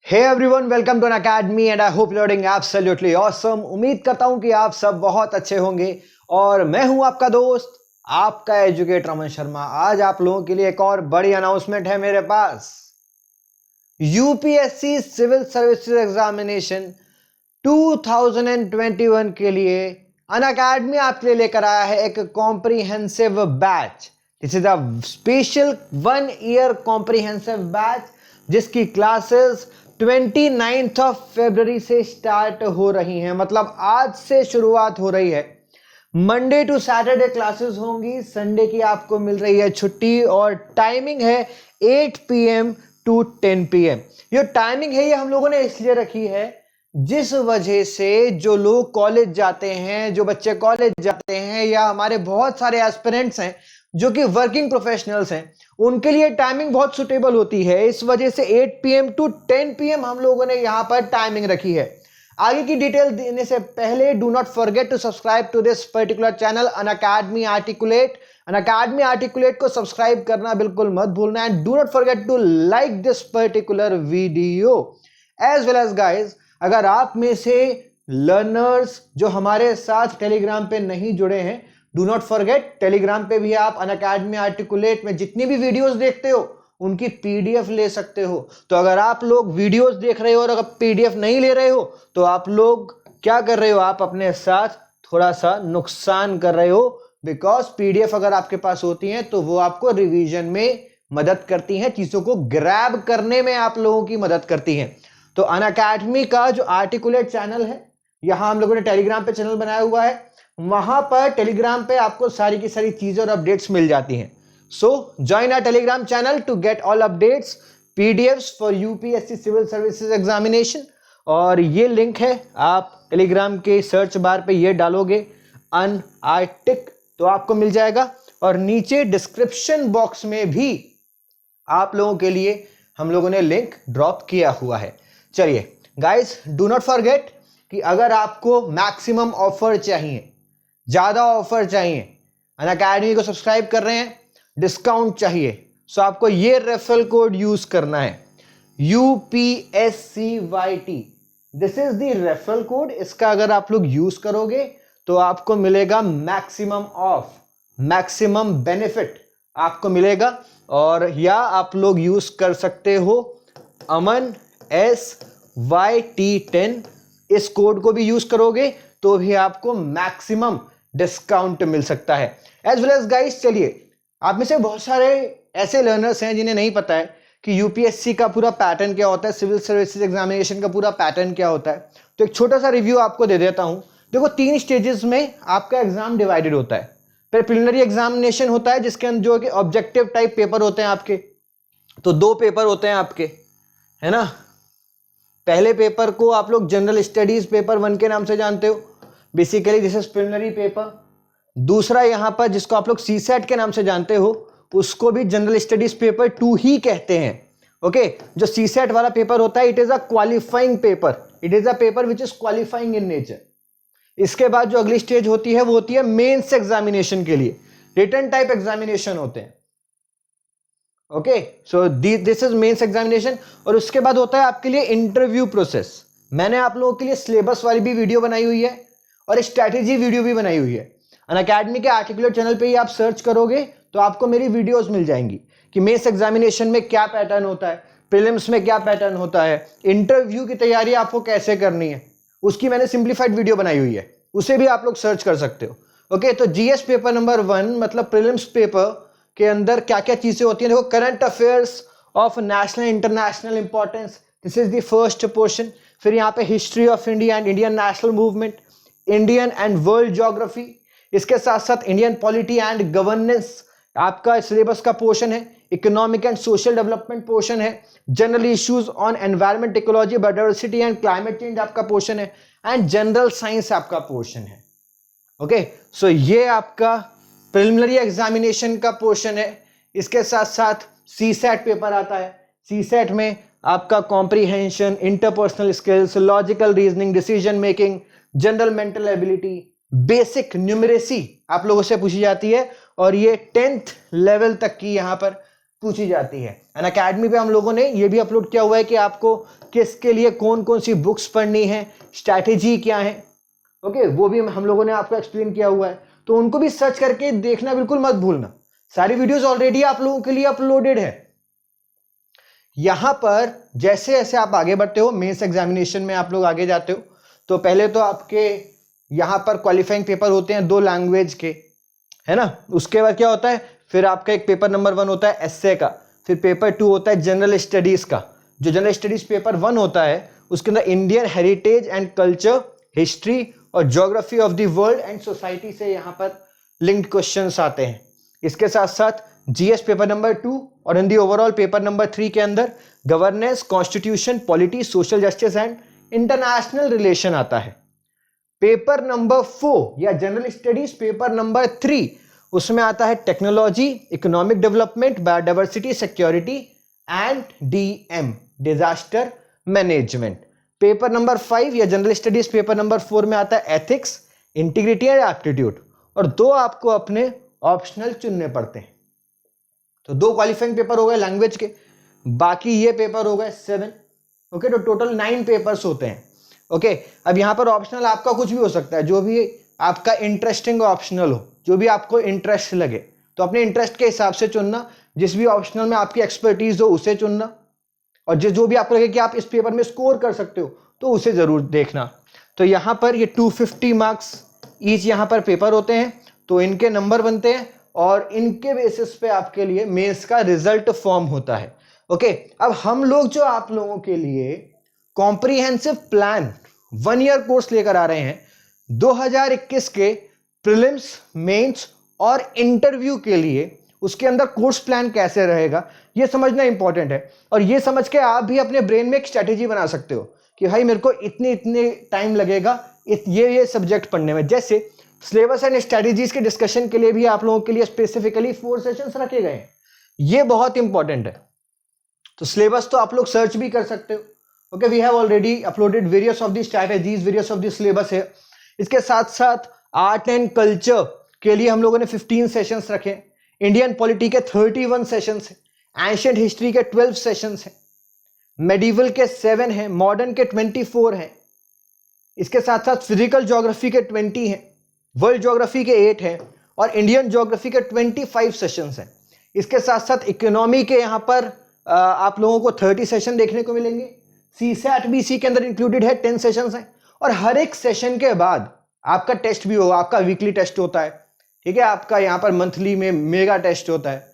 Hey everyone, welcome to an academy and I hope you're doing absolutely awesome. उम्मीद करता हूं कि आप सब बहुत अच्छे होंगे और मैं हूं आपका दोस्त, आपका एजुकेटर अमन शर्मा। आज आप लोगों के लिए एक और बड़ी अनाउंसमेंट है मेरे पास। यूपीएससी सिविल सर्विसेज एग्जामिनेशन 2021 के लिए अनअकैडमी आपके लिए लेकर आया है एक comprehensive batch. This is a special 1 year comprehensive batch जिसकी क्लासेस 29th ऑफ फरवरी से स्टार्ट हो रही हैं। मतलब आज से शुरुआत हो रही है। मंडे टू सैटरडे क्लासेस होंगी, संडे की आपको मिल रही है छुट्टी और टाइमिंग है 8 PM टू 10 PM। ये टाइमिंग है ये हम लोगों ने इसलिए रखी है जिस वजह से जो लोग कॉलेज जाते हैं, जो बच्चे कॉलेज जाते हैं या हमारे बहुत सारे एस्पिरेंट्स हैं जो कि वर्किंग प्रोफेशनल्स हैं, उनके लिए टाइमिंग बहुत सुटेबल होती है। इस वजह से 8 PM टू 10 PM हम लोगों ने यहां पर टाइमिंग रखी है। आगे की डिटेल देने से पहले do not forget to subscribe to this particular channel Unacademy articulate. Unacademy articulate को सब्सक्राइब करना बिल्कुल मत भूलना and do not forget to like this particular video as well as guys. अगर आप में से लर्नर्स जो हमारे साथ टेलीग्राम पे नहीं जुड़े हैं, डू नॉट फॉरगेट टेलीग्राम पे भी आप अनअकैडमी आर्टिकुलेट में जितनी भी वीडियोस देखते हो उनकी पीडीएफ ले सकते हो। तो अगर आप लोग वीडियोस देख रहे हो और अगर पीडीएफ नहीं ले रहे हो तो आप लोग क्या कर रहे हो, आप अपने साथ थोड़ा सा नुकसान कर रहे हो। बिकॉज पीडीएफ अगर आपके पास होती है तो वो आपको रिवीजन में मदद करती हैं, चीजों को ग्रैब करने में आप लोगों की मदद करती हैं। तो अनअकैडमी का जो आर्टिकुलेट चैनल है, यहां हम लोगों ने टेलीग्राम पे चैनल बनाया हुआ है, वहां पर टेलीग्राम पे आपको सारी की सारी चीजें और अपडेट्स मिल जाती हैं। So join our Telegram channel to get all updates, PDFs for UPSC civil services examination. और ये लिंक है, आप टेलीग्राम के सर्च बार पे ये डालोगे अनआर्टिक तो आपको मिल जाएगा। और नीचे डिस्क्रिप्शन बॉक्स में भी आप लोगों के लिए हम लोगों ने लिंक ड्रॉप किया हुआ है। चलिए गाइस, डू नॉट फॉरगेट कि अगर आपको मैक्सिमम ऑफर चाहिए, ज्यादा ऑफर चाहिए, अनअकैडमी को सब्सक्राइब कर रहे हैं, डिस्काउंट चाहिए, सो आपको ये रेफरल कोड यूज करना है UPSCYT। This is the referral code. इसका अगर आप लोग यूज करोगे तो आपको मिलेगा मैक्सिमम ऑफ, मैक्सिमम बेनिफिट आपको मिलेगा। और या आप लोग यूज कर सकते हो अमन SYT10, इस कोड को भी यूज करोगे तो भी आपको मैक्सिमम डिस्काउंट मिल सकता है। एज वेल एज गाइस, चलिए, आप में से बहुत सारे ऐसे लर्नर्स हैं जिन्हें नहीं पता है कि यूपीएससी का पूरा पैटर्न क्या होता है, सिविल सर्विसेज एग्जामिनेशन का पूरा पैटर्न क्या होता है। तो एक छोटा सा रिव्यू आपको दे देता हूं। देखो, 3 स्टेजेस में आपका एग्जाम डिवाइडेड होता है। फिर प्रिलिमिनरी एग्जामिनेशन होता है जिसके अंदर जो कि ऑब्जेक्टिव टाइप पेपर होते हैं आपके। तो 2 पेपर होते हैं आपके, है ना। पहले पेपर को आप लोग जनरल स्टडीज पेपर 1 के नाम से जानते हो, basically this is preliminary paper. दूसरा यहां पर जिसको आप लोग सीसेट के नाम से जानते हो, उसको भी जनरल स्टडीज पेपर 2 ही कहते हैं। ओके, जो सीसेट वाला पेपर होता है, it is a qualifying paper, it is a paper which is qualifying in nature. इसके बाद जो अगली स्टेज होती है वो होती है मेंस एग्जामिनेशन के लिए, रिटन टाइप एग्जामिनेशन होते हैं। Okay, so this is mains examination. और उसके बाद होता है आपके लिए इंटरव्यू प्रोसेस। मैंने आप लोगों के लिए सिलेबस वाली भी वीडियो बनाई हुई है और स्ट्रैटेजी वीडियो भी बनाई हुई है। अनअकैडमी के आर्टिकुलेट चैनल पे ही आप सर्च करोगे तो आपको मेरी वीडियोस मिल जाएंगी कि मेंस एग्जामिनेशन में क्या पैटर्न होता है, प्रीलिम्स में क्या पैटर्न होता है, इंटरव्यू की तैयारी आपको कैसे करनी है, उसकी मैंने सिंप्लीफाइड वीडियो बनाई हुई है, उसे भी आप लोग सर्च कर सकते हो। ओके, तो जीएस पेपर नंबर 1 मतलब प्रीलिम्स पेपर के अंदर क्या क्या चीजें होती हैं। देखो, current affairs of national international importance, this is the first portion. फिर यहाँ पे history of India and Indian national movement, Indian and world geography, इसके साथ साथ इंडियन पॉलिटी एंड गवर्नेंस आपका सिलेबस का पोर्शन है। Economic and social development portion है। General issues on environment, ecology, biodiversity and climate change आपका portion है। And general science आपका पोर्शन है। ओके, सो ये आपका प्रिलिमिनरी एग्जामिनेशन का पोर्शन है। इसके साथ साथ सीसेट पेपर आता है। सीसेट में आपका comprehension, interpersonal skills, logical reasoning, decision making, general mental ability, basic numeracy आप लोगों से पूछी जाती है। और ये 10th लेवल तक की यहां पर पूछी जाती है। अनअकैडमी पे हम लोगों ने ये भी अपलोड किया हुआ है कि आपको किसके लिए कौन कौन सी बुक्स पढ़नी है, स्ट्रैटेजी क्या है, ओके, वो भी हम लोगों ने आपको एक्सप्लेन किया हुआ है, तो उनको भी सर्च करके देखना बिल्कुल मत भूलना। सारी वीडियोस ऑलरेडी आप लोगों के लिए अपलोडेड है। यहां पर जैसे जैसे आप आगे बढ़ते हो, मेंस एग्जामिनेशन में आप लोग आगे जाते हो, तो पहले तो आपके यहां पर क्वालिफाइंग पेपर होते हैं 2 लैंग्वेज के, है ना। उसके बाद क्या होता है, फिर आपका एक पेपर नंबर 1 होता है एस्से का, फिर पेपर 2 होता है जनरल स्टडीज का। जो जनरल स्टडीज पेपर 1 होता है उसके अंदर Indian heritage and culture, history और geography of the world and society से यहाँ पर लिंक्ड क्वेश्चंस आते हैं। इसके साथ साथ जीएस पेपर नंबर 2 और इन दी ओवरऑल पेपर नंबर 3 के अंदर governance, constitution, polity, social justice and international relation आता है। पेपर नंबर 4 या जनरल स्टडीज पेपर नंबर 3, उसमें आता है technology, economic development, biodiversity, security and DM, disaster management. Paper number 5 या जनरल स्टडीज पेपर नंबर 4 में आता है एथिक्स, इंटीग्रिटी एंड एप्टीट्यूड, और 2 आपको अपने ऑप्शनल चुनने पड़ते हैं। तो 2 क्वालिफाइंग पेपर हो गए लैंग्वेज के, बाकी ये पेपर हो गए 7, ओके, तो टोटल 9 पेपर्स होते हैं, ओके। अब यहां पर ऑप्शनल आपका कुछ भी हो सकता है, जो भी आपका इंटरेस्टिंग ऑप्शनल हो, जो भी आपको इंटरेस्ट लगे, तो अपने इंटरेस्ट के हिसाब से चुनना। जिस भी ऑप्शनल में आपकी एक्सपर्टीज हो उसे चुनना, और जो भी आपको लगे कि आप इस पेपर में स्कोर कर सकते हो तो उसे जरूर देखना। तो यहां पर ये 250 मार्क्स ईच यहां पर पेपर होते हैं, तो इनके नंबर बनते हैं और इनके बेसिस पे आपके लिए मेंस का रिजल्ट फॉर्म होता है, ओके। अब हम लोग जो आप लोगों के लिए कॉम्प्रिहेंसिव प्लान 1 ईयर कोर्स लेकर आ रहे हैं 2021 के प्रीलिम्स, मेंस और इंटरव्यू के लिए, उसके अंदर कोर्स प्लान कैसे रहेगा ये समझना इंपॉर्टेंट है। और ये समझ के आप भी अपने ब्रेन में एक स्ट्रेटेजी बना सकते हो कि भाई मेरे को इतने टाइम लगेगा ये सब्जेक्ट पढ़ने में। जैसे सिलेबस एंड स्ट्रेटेजीज के डिस्कशन के लिए भी आप लोगों के लिए स्पेसिफिकली 4 सेशंस रखे गए हैं, ये बहुत इंपॉर्टेंट है। तो सिलेबस तो आप लोग सर्च भी कर सकते हो, okay, we have already uploaded various of the strategies, various of the syllabus है। इसके साथ साथ आर्ट एंड कल्चर के लिए हम लोगों ने 15 सेशंस रखे, इंडियन पॉलिटी के 31 सेशंस हैं, एंशिएंट हिस्ट्री के 12 सेशंस हैं, मेडिवल के 7 हैं, मॉडर्न के 24 हैं, इसके साथ साथ फिजिकल ज्योग्राफी के 20 हैं, वर्ल्ड ज्योग्राफी के 8 हैं और इंडियन ज्योग्राफी के 25 सेशंस हैं। इसके साथ साथ इकोनॉमी के यहाँ पर आप लोगों को 30 सेशन देखने को मिलेंगे। सीसैट भी इसी के अंदर इंक्लूडेड है, 10 सेशंस हैं, और हर एक सेशन के बाद आपका टेस्ट भी होगा। आपका वीकली टेस्ट होता है, ठीक है, आपका यहाँ पर मंथली में मेगा टेस्ट होता है,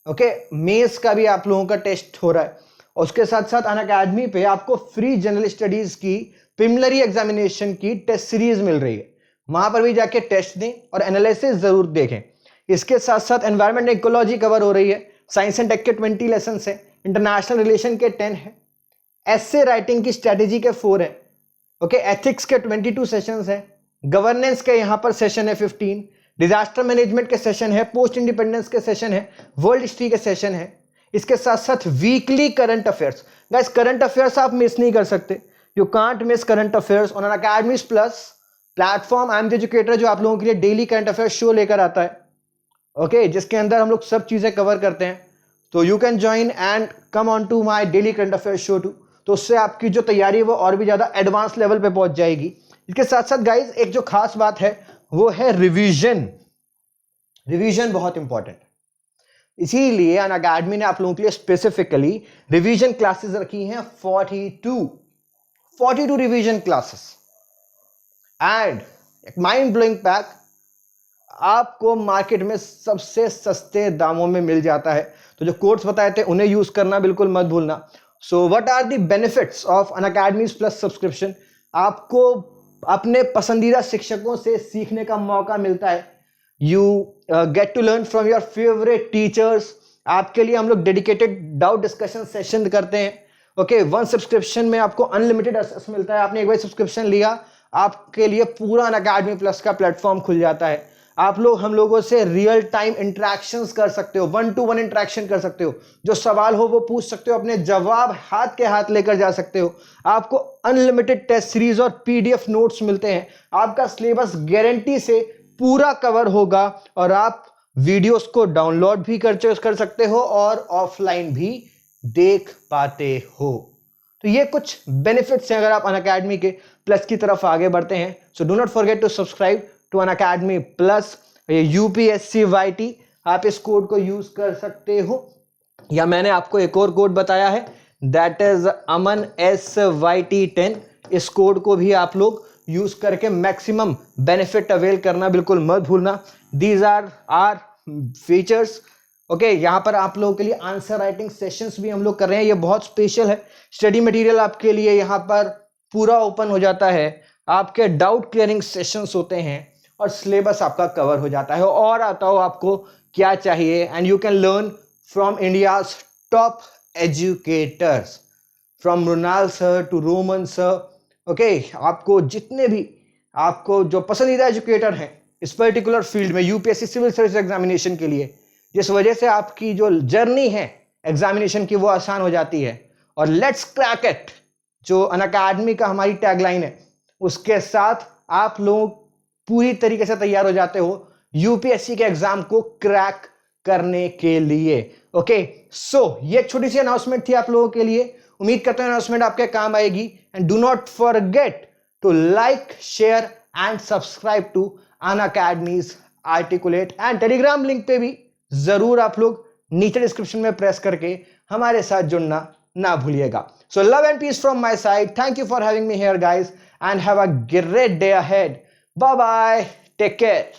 ओके, मेंस का भी आप लोगों का टेस्ट हो रहा है। और उसके साथ साथ अनअकैडमी पे आपको फ्री जनरल स्टडीज की प्रीलिमिनरी एग्जामिनेशन की टेस्ट सीरीज मिल रही है, वहां पर भी जाके टेस्ट दें और एनालिसिस जरूर देखें। इसके साथ साथ एनवायरमेंट एंड इकोलॉजी कवर हो रही है, साइंस एंड टेक के 20 लेसन है, इंटरनेशनल रिलेशन के 10 है, एस्से राइटिंग की स्ट्रेटेजी के 4 है, ओके, एथिक्स के 22 सेशंस हैं, गवर्नेंस के यहाँ पर सेशन है 15, डिजास्टर मैनेजमेंट के सेशन है, पोस्ट इंडिपेंडेंस के सेशन है, वर्ल्ड हिस्ट्री के सेशन है। इसके साथ साथ weekly current affairs, guys current affairs आप मिस नहीं कर सकते, you can't miss current affairs on Unacademy's plus platform. I am the educator जो आप लोगों के लिए डेली करंट अफेयर्स शो लेकर आता है, ओके, जिसके अंदर हम लोग सब चीजें कवर करते हैं। तो you can join and come on to my daily current affairs show too, तो उससे आपकी जो तैयारी है वो और भी ज्यादा एडवांस लेवल पे पहुंच जाएगी। इसके साथ साथ गाइज एक जो खास बात है वो है रिवीजन। रिवीजन बहुत इंपॉर्टेंट है, इसीलिए अनअकैडमी ने आप लोगों के लिए स्पेसिफिकली रिवीजन क्लासेस रखी हैं 42 रिवीजन क्लासेस। एंड एक माइंड ब्लोइंग पैक आपको मार्केट में सबसे सस्ते दामों में मिल जाता है। तो जो कोर्स बताए थे उन्हें यूज करना बिल्कुल मत भूलना। So what are the benefits of Unacademy's plus subscription? आपको अपने पसंदीदा शिक्षकों से सीखने का मौका मिलता है। You get to learn from your favourite teachers. आपके लिए हम लोग डेडिकेटेड डाउट डिस्कशन सेशन करते हैं, ओके। 1 सब्सक्रिप्शन में आपको अनलिमिटेड एक्सेस मिलता है। आपने एक बार सब्सक्रिप्शन लिया, आपके लिए पूरा अनअकैडमी प्लस का प्लेटफॉर्म खुल जाता है। आप लोग हम लोगों से रियल टाइम इंटरेक्शंस कर सकते हो, 1-to-1 इंटरेक्शन कर सकते हो, जो सवाल हो वो पूछ सकते हो, अपने जवाब हाथ के हाथ लेकर जा सकते हो। आपको अनलिमिटेड टेस्ट सीरीज और पीडीएफ नोट्स मिलते हैं। आपका सिलेबस गारंटी से पूरा कवर होगा और आप वीडियोस को डाउनलोड भी कर सकते हो और ऑफलाइन भी देख पाते हो। तो ये कुछ बेनिफिट्स हैं अगर आप अनअकैडमी के प्लस की तरफ आगे बढ़ते हैं। So do not forget to subscribe to Unacademy plus. UPSC YT, आप इस कोड को यूज कर सकते हो, या मैंने आपको एक और कोड बताया है दैट इज अमन SYT10। इस कोड को भी आप लोग यूज करके मैक्सिमम बेनिफिट अवेल करना बिल्कुल मत भूलना। These are are features. Okay, यहां पर आप लोगों के लिए आंसर राइटिंग सेशंस भी हम लोग कर रहे हैं, ये बहुत स्पेशल है। स्टडी मटेरियल आपके लिए यहां पर पूरा ओपन हो जाता है, आपके डाउट क्लियरिंग सेशंस होते हैं और सिलेबस आपका कवर हो जाता है। और आता हो आपको क्या चाहिए, and you can learn from India's top educators, from Mrunal sir to Roman sir। Okay, आपको जितने भी आपको जो पसंदीदा एजुकेटर हैं इस पर्टिकुलर फील्ड में यूपीएससी सिविल सर्विस एग्जामिनेशन के लिए, जिस वजह से आपकी जो जर्नी है एग्जामिनेशन की वो आसान हो जाती है। और लेट्स क्रैक इट, जो अनअकैडमी का हमारी टैगलाइन है, उसके साथ आप लोग पूरी तरीके से तैयार हो जाते हो यूपीएससी के एग्जाम को क्रैक करने के लिए। ओके, सो ये एक छोटी सी अनाउंसमेंट थी आप लोगों के लिए। उम्मीद करते हैं अनाउंसमेंट आपके काम आएगी। And do not forget to like, share and subscribe to Unacademy's articulate. And Telegram link पे भी जरूर आप लोग नीचे डिस्क्रिप्शन में प्रेस करके हमारे साथ जुड़ना ना भूलिएगा। So love and peace from my side. Thank you for having me here guys, and have a great day ahead. Bye bye, take care.